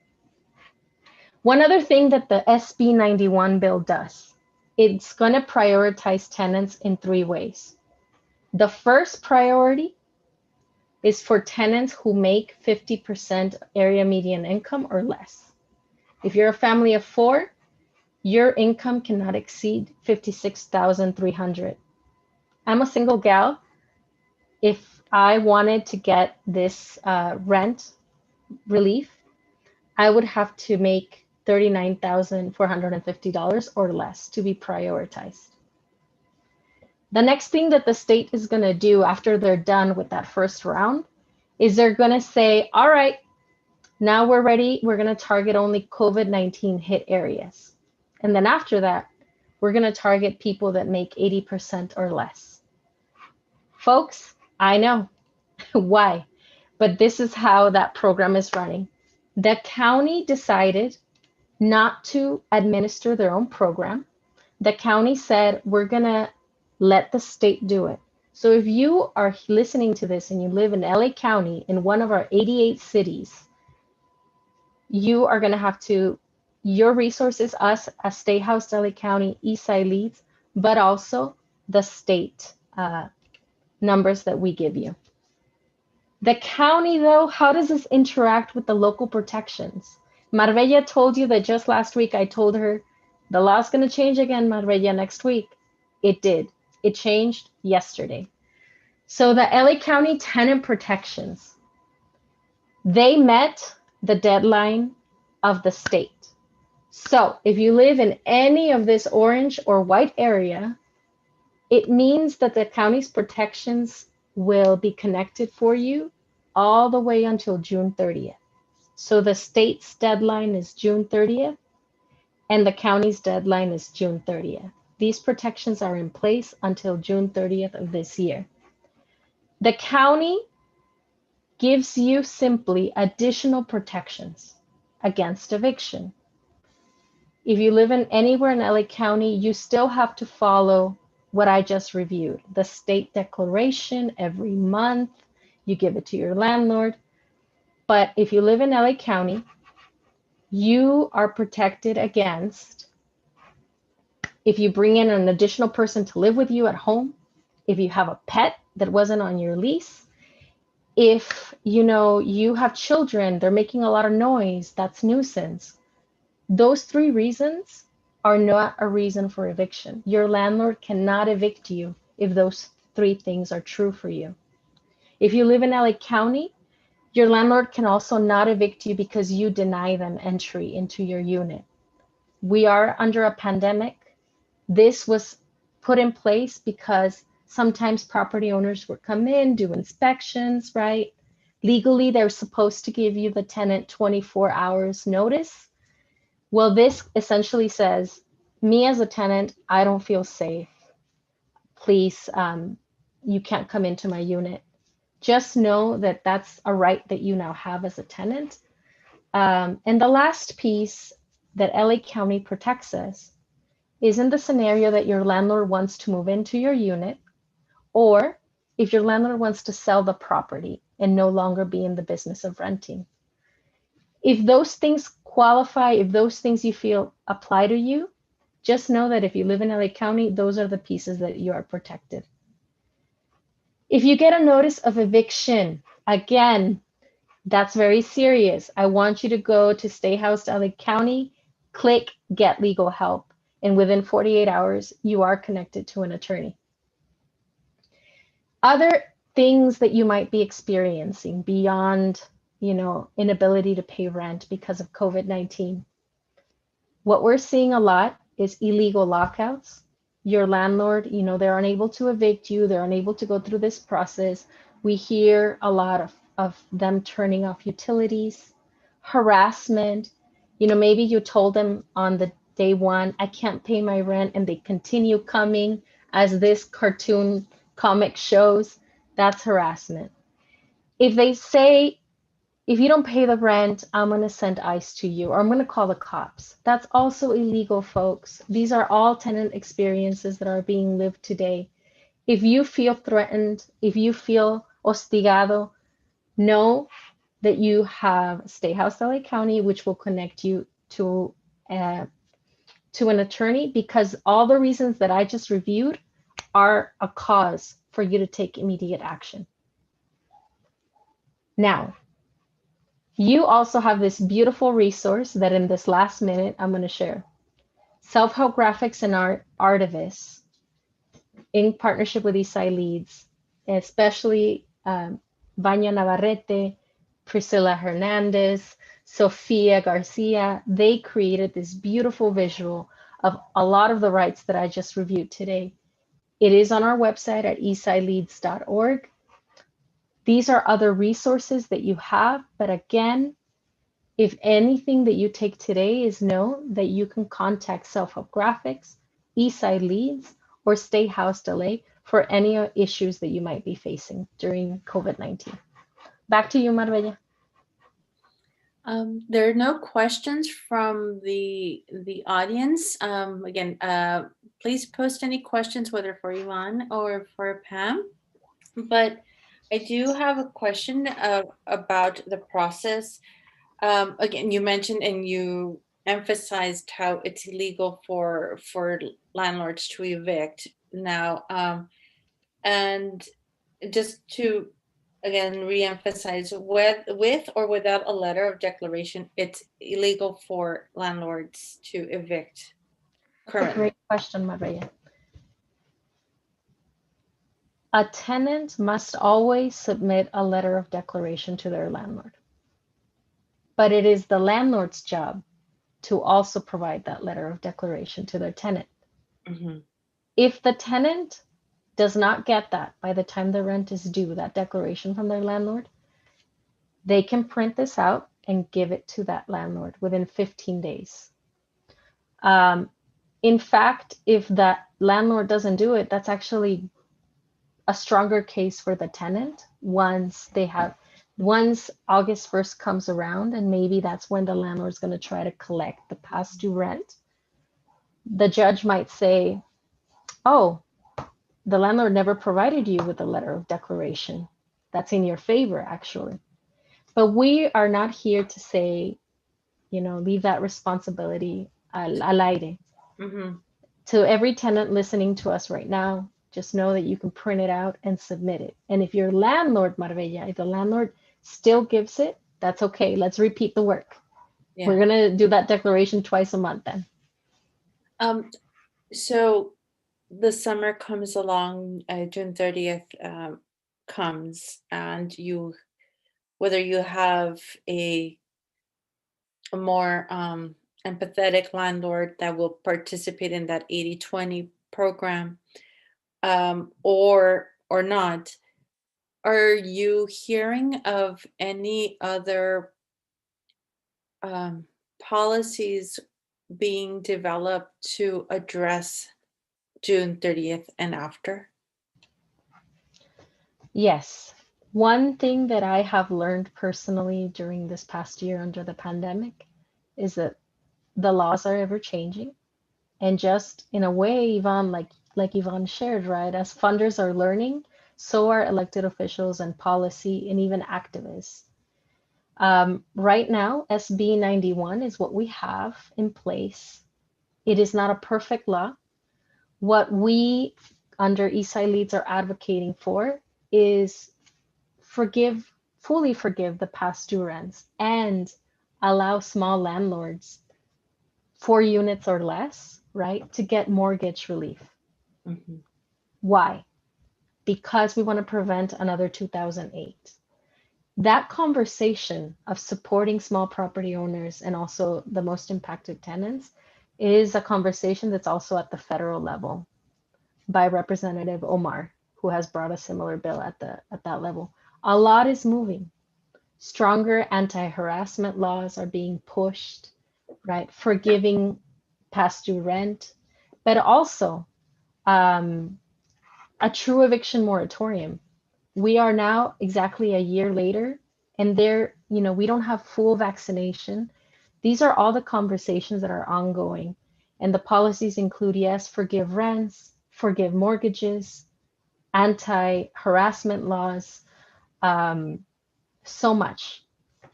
Speaker 3: One other thing that the SB 91 bill does, it's going to prioritize tenants in 3 ways. The first priority is for tenants who make 50% area median income or less. If you're a family of 4, your income cannot exceed $56,300. I'm a single gal. If I wanted to get this rent relief, I would have to make $39,450 or less to be prioritized. The next thing that the state is going to do after they're done with that first round is they're going to say, all right, now we're ready. We're going to target only COVID-19 hit areas. And then after that, we're going to target people that make 80% or less. Folks, I know why, but this is how that program is running. The county decided not to administer their own program. The county said, we're going to let the state do it. So if you are listening to this and you live in LA County, in one of our 88 cities, you are going to have to, your resources, us as Stay Housed LA County, Eastside LEADS, but also the state numbers that we give you. The county, though, how does this interact with the local protections? Marbella told you that just last week I told her the law's going to change again, Marbella, next week. It did. It changed yesterday. So the LA County tenant protections, they met the deadline of the state. So if you live in any of this orange or white area, it means that the county's protections will be connected for you all the way until June 30th. So the state's deadline is June 30th and the county's deadline is June 30th. These protections are in place until June 30th of this year. The county gives you simply additional protections against eviction. If you live in anywhere in LA County, you still have to follow what I just reviewed. The state declaration every month, you give it to your landlord. But if you live in LA County, you are protected against, if you bring in an additional person to live with you at home, if you have a pet that wasn't on your lease, if you have children, they're making a lot of noise, that's nuisance. Those 3 reasons are not a reason for eviction. Your landlord cannot evict you if those 3 things are true for you. If you live in LA County, your landlord can also not evict you because you deny them entry into your unit. We are under a pandemic. This was put in place because sometimes property owners would come in, do inspections, right? Legally, they're supposed to give you the tenant 24 hours notice. Well, this essentially says, me as a tenant, I don't feel safe. Please, you can't come into my unit. Just know that that's a right that you now have as a tenant. And the last piece that LA County protects us is in the scenario that your landlord wants to move into your unit, or if your landlord wants to sell the property and no longer be in the business of renting. If those things qualify, if those things you feel apply to you, just know that if you live in LA County, those are the pieces that you are protected. If you get a notice of eviction, again, That's very serious. I want you to go to Stay Housed LA County, click Get Legal Help, and within 48 hours, you are connected to an attorney. Other things that you might be experiencing beyond, inability to pay rent because of COVID-19. What we're seeing a lot is illegal lockouts. Your landlord, they're unable to evict you. They're unable to go through this process. We hear a lot of them turning off utilities, harassment. Maybe you told them on the day one, I can't pay my rent, and they continue coming as this cartoon comic shows. That's harassment. If they say, if you don't pay the rent, I'm going to send ICE to you, or I'm going to call the cops. That's also illegal, folks. These are all tenant experiences that are being lived today. If you feel threatened, if you feel hostigado, know that you have Stay Housed LA County, which will connect you to an attorney, because all the reasons that I just reviewed are a cause for you to take immediate action. Now, you also have this beautiful resource that in this last minute, I'm going to share. Self-help graphics and art artivists in partnership with Eastside LEADS, especially Vanya Navarrete, Priscilla Hernandez, Sofia Garcia. They created this beautiful visual of a lot of the rights that I just reviewed today. It is on our website at eastsideleads.org. These are other resources that you have, but again, if anything that you take today is know that you can contact Self-Help Graphics, Eastside LEADS, or Stay Housed LA for any issues that you might be facing during COVID-19. Back to you, Marbella.
Speaker 1: There are no questions from the audience. Again, please post any questions, whether for Yvonne or for Pam. But I do have a question about the process. Again, you mentioned and you emphasized how it's illegal for landlords to evict now. And just to again reemphasize, with or without a letter of declaration, it's illegal for landlords to evict currently.
Speaker 3: That's a great question, Marbella. A tenant must always submit a letter of declaration to their landlord. But it is the landlord's job to also provide that letter of declaration to their tenant.
Speaker 1: Mm-hmm.
Speaker 3: If the tenant does not get that by the time the rent is due, that declaration from their landlord, they can print this out and give it to that landlord within 15 days. In fact, if that landlord doesn't do it, that's actually a stronger case for the tenant once August 1st comes around, and maybe that's when the landlord's going to try to collect the past due rent. The judge might say, oh, the landlord never provided you with a letter of declaration. That's in your favor, actually. But we are not here to say, leave that responsibility al aire.
Speaker 1: Mm-hmm.
Speaker 3: To every tenant listening to us right now, just know that you can print it out and submit it. And if your landlord, Marbella, if the landlord still gives it, that's okay. Let's repeat the work. Yeah. We're going to do that declaration twice a month then.
Speaker 1: So the summer comes along, June 30th comes, and whether you have a more empathetic landlord that will participate in that 80-20 program, or not, are you hearing of any other policies being developed to address June 30th and after?
Speaker 3: Yes. One thing that I have learned personally during this past year under the pandemic is that the laws are ever changing. And just in a way, Yvonne, like Yvonne shared, right? As funders are learning, so are elected officials and policy and even activists. Right now, SB 91 is what we have in place. It is not a perfect law. What we under Eastside LEADS are advocating for is fully forgive the past due rents and allow small landlords 4 units or less, right, to get mortgage relief.
Speaker 1: Mhm.
Speaker 3: Why? Because we want to prevent another 2008. That conversation of supporting small property owners and also the most impacted tenants is a conversation that's also at the federal level by Representative Omar, who has brought a similar bill at that level. A lot is moving. Stronger anti-harassment laws are being pushed, right? Forgiving past due rent, but also a true eviction moratorium. We are now exactly a year later, and there, we don't have full vaccination. These are all the conversations that are ongoing. And the policies include, yes, forgive rents, forgive mortgages, anti-harassment laws, so much.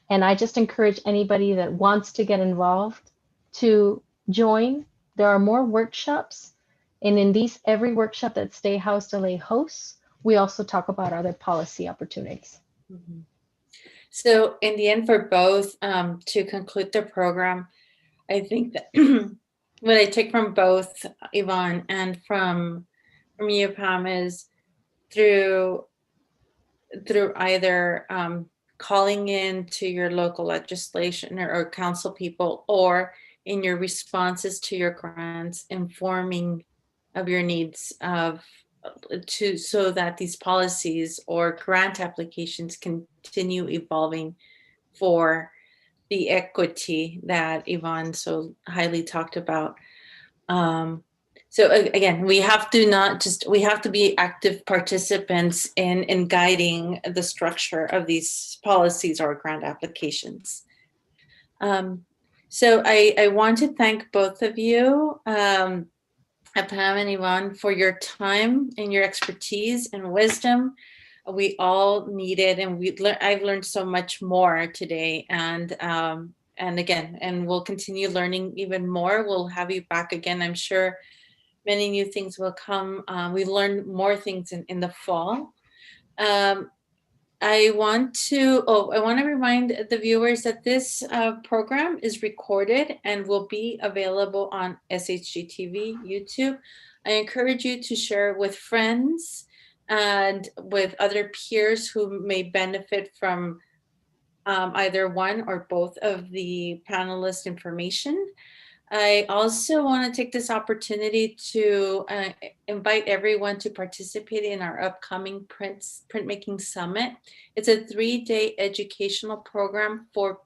Speaker 3: And I just encourage anybody that wants to get involved to join. There are more workshops. And in every workshop that Housed LA hosts, we also talk about other policy opportunities.
Speaker 1: Mhm. So in the end, for both, to conclude the program, I think that what I take from both Yvonne and from you, Pam, is through either calling in to your local legislation or council people, or in your responses to your grants, informing of your needs so that these policies or grant applications continue evolving for the equity that Yvonne so highly talked about. So again, we have to be active participants in guiding the structure of these policies or grant applications. So I want to thank both of you, Pam and Yvonne, for your time and your expertise and wisdom. We all need it, and I've learned so much more today, and again, and we'll continue learning even more. We'll have you back again, I'm sure. Many new things will come. We learn more things in the fall. I want to remind the viewers that this program is recorded and will be available on SHGTV YouTube. I encourage you to share with friends and with other peers who may benefit from either one or both of the panelist information. I also want to take this opportunity to invite everyone to participate in our upcoming Printmaking Summit. It's a 3-day educational program for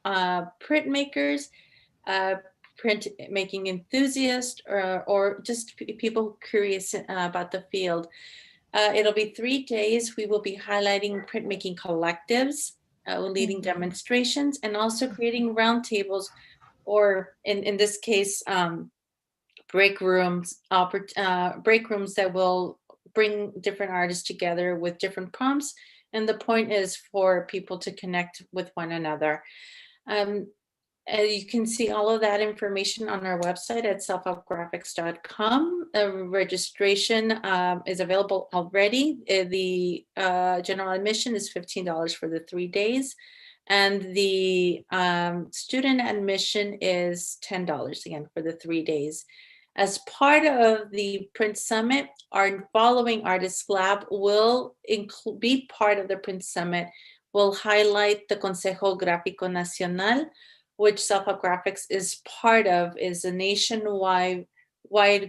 Speaker 1: printmakers, printmaking enthusiasts, or just people curious about the field. It'll be 3 days. We will be highlighting printmaking collectives, leading demonstrations, and also creating roundtables, or in this case, break rooms that will bring different artists together with different prompts. And the point is for people to connect with one another. You can see all of that information on our website at selfhelpgraphics.com. Registration is available already. The general admission is $15 for the 3 days. And the student admission is $10 again for the 3 days. As part of the Print Summit, our following Artist Lab will be part of the Print Summit. We'll highlight the Consejo Gráfico Nacional, which Self-Help Graphics is part of, is a nationwide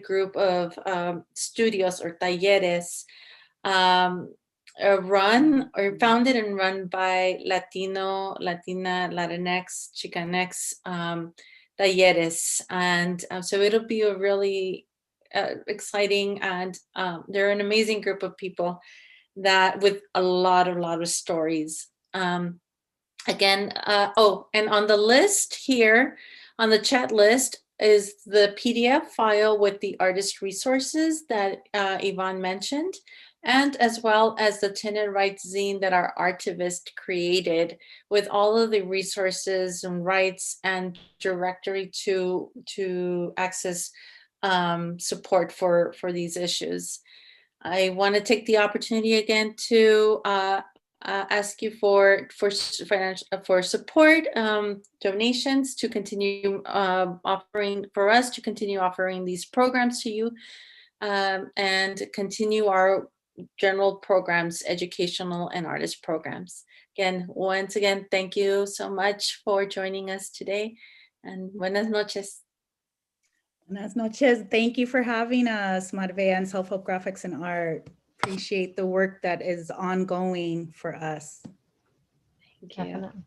Speaker 1: group of studios or talleres founded and run by Latina, Latinx, Chicanx talleres. And so it'll be a really exciting, and they're an amazing group of people that with a lot of stories. Again, and on the list here, on the chat list, is the PDF file with the artist resources that Yvonne mentioned, and as well as the tenant rights zine that our archivist created with all of the resources and rights and directory to access support for these issues. I want to take the opportunity again to ask you for financial support, donations to continue offering these programs to you, and continue our general programs, educational and artist programs. Again, once again, thank you so much for joining us today, and buenas noches.
Speaker 2: Buenas noches. Thank you for having us, Marvea and Self-Help Graphics and Art. Appreciate the work that is ongoing for us.
Speaker 1: Thank you.
Speaker 3: Definitely.